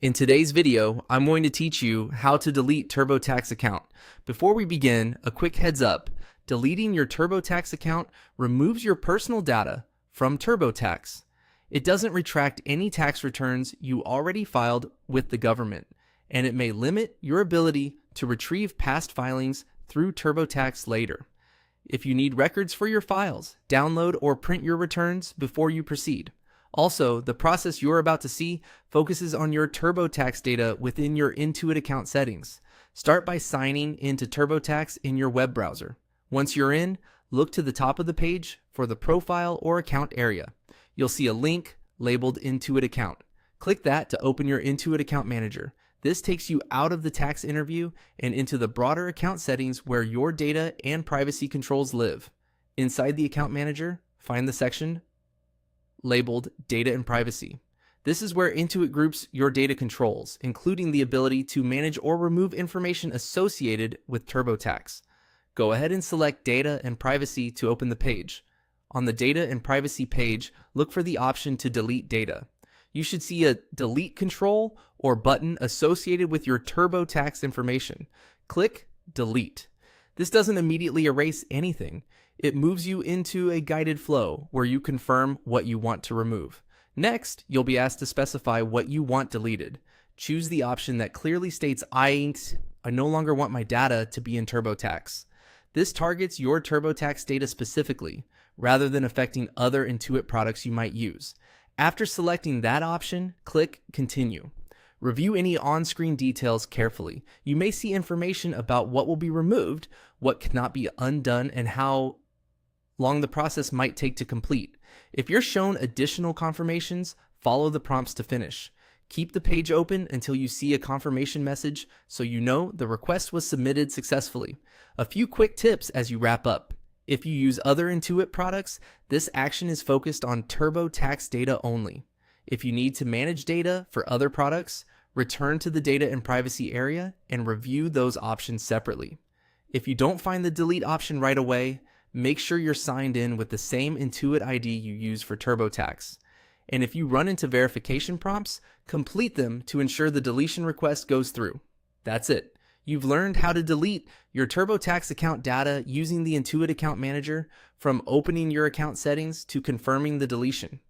In today's video, I'm going to teach you how to delete TurboTax account. Before we begin, a quick heads up. Deleting your TurboTax account removes your personal data from TurboTax. It doesn't retract any tax returns you already filed with the government, and it may limit your ability to retrieve past filings through TurboTax later. If you need records for your files, download or print your returns before you proceed. Also, the process you're about to see focuses on your TurboTax data within your Intuit account settings. Start by signing into TurboTax in your web browser. Once you're in, look to the top of the page for the profile or account area. You'll see a link labeled Intuit account. Click that to open your Intuit account manager. This takes you out of the tax interview and into the broader account settings where your data and privacy controls live. Inside the account manager, find the section labeled Data and Privacy. This is where Intuit groups your data controls, including the ability to manage or remove information associated with TurboTax. Go ahead and select Data and Privacy to open the page. On the Data and Privacy page, look for the option to delete data. You should see a delete control or button associated with your TurboTax information. Click Delete. This doesn't immediately erase anything. It moves you into a guided flow where you confirm what you want to remove. Next, you'll be asked to specify what you want deleted. Choose the option that clearly states I no longer want my data to be in TurboTax. This targets your TurboTax data specifically, rather than affecting other Intuit products you might use. After selecting that option, click Continue. Review any on-screen details carefully. You may see information about what will be removed, what cannot be undone, and how long the process might take to complete. If you're shown additional confirmations, follow the prompts to finish. Keep the page open until you see a confirmation message so you know the request was submitted successfully. A few quick tips as you wrap up. If you use other Intuit products, this action is focused on TurboTax data only. If you need to manage data for other products, return to the Data and Privacy area and review those options separately. If you don't find the delete option right away, make sure you're signed in with the same Intuit ID you use for TurboTax. And if you run into verification prompts, complete them to ensure the deletion request goes through. That's it. You've learned how to delete your TurboTax account data using the Intuit Account Manager, from opening your account settings to confirming the deletion.